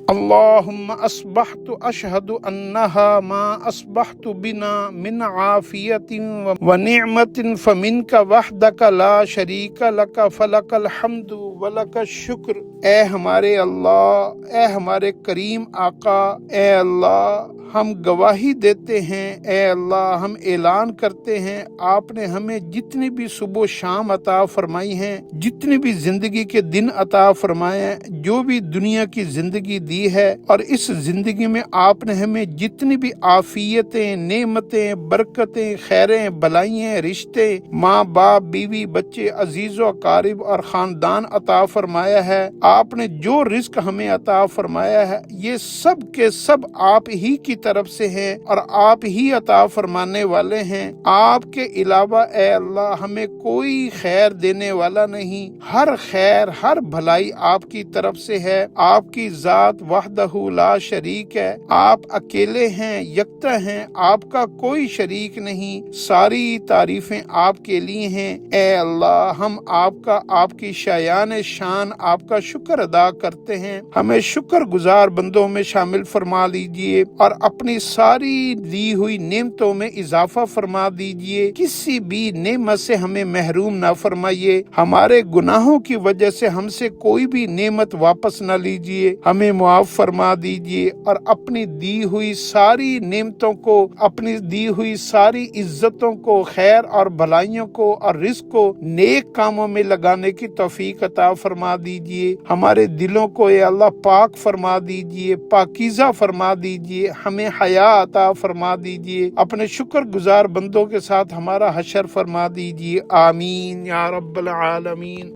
اللہم اصبحت اشہد انہا ما اصبحت بنا من عافیت و نعمت فمنک وحدک لا شریک لک فلک الحمد ولک الشکر۔ اے ہمارے اللہ، اے ہمارے کریم آقا، اے اللہ ہم گواہی دیتے ہیں، اے اللہ ہم اعلان کرتے ہیں آپ نے ہمیں جتنی بھی صبح و شام عطا فرمائی ہیں، جتنی بھی زندگی کے دن عطا فرمائے ہیں، جو بھی دنیا کی زندگی دی ہے، اور اس زندگی میں آپ نے ہمیں جتنی بھی عافیتیں، نعمتیں، برکتیں، خیریں، بلائیں، رشتے، ماں باپ، بیوی، بچے، عزیز و اقارب اور خاندان عطا فرمایا ہے، آپ نے جو رزق ہمیں عطا فرمایا ہے، یہ سب کے سب آپ ہی کی طرف سے ہیں اور آپ ہی عطا فرمانے والے ہیں۔ آپ کے علاوہ اے اللہ ہمیں کوئی خیر دینے والا نہیں، ہر خیر، ہر بھلائی آپ کی طرف سے ہے۔ آپ کی ذات وحدہ لا شریک ہے، آپ اکیلے ہیں، یکتا ہیں، آپ کا کوئی شریک نہیں، ساری تعریفیں آپ کے لیے ہیں۔ اے اللہ ہم آپ کا، آپ کی شایان شان آپ کا شکر ادا کرتے ہیں، ہمیں شکر گزار بندوں میں شامل فرما لیجئے اور اپنی ساری دی ہوئی نعمتوں میں اضافہ فرما دیجئے، کسی بھی نعمت سے ہمیں محروم نہ فرمائیے، ہمارے گناہوں کی وجہ سے ہم سے کوئی بھی نعمت واپس نہ لیجئے، ہمیں معاف فرما دیجئے اور اپنی دی ہوئی ساری نعمتوں کو، اپنی دی ہوئی ساری عزتوں کو، خیر اور بھلائیوں کو اور رزق کو نیک کاموں میں لگانے کی توفیق عطا فرما دیجئے، ہمارے دلوں کو اے اللہ پاک فرما دیجئے، پاکیزہ فرما دیجئے، ہمیں حیا عطا فرما دیجئے، اپنے شکر گزار بندوں کے ساتھ ہمارا حشر فرما دیجئے، آمین یا رب العالمین۔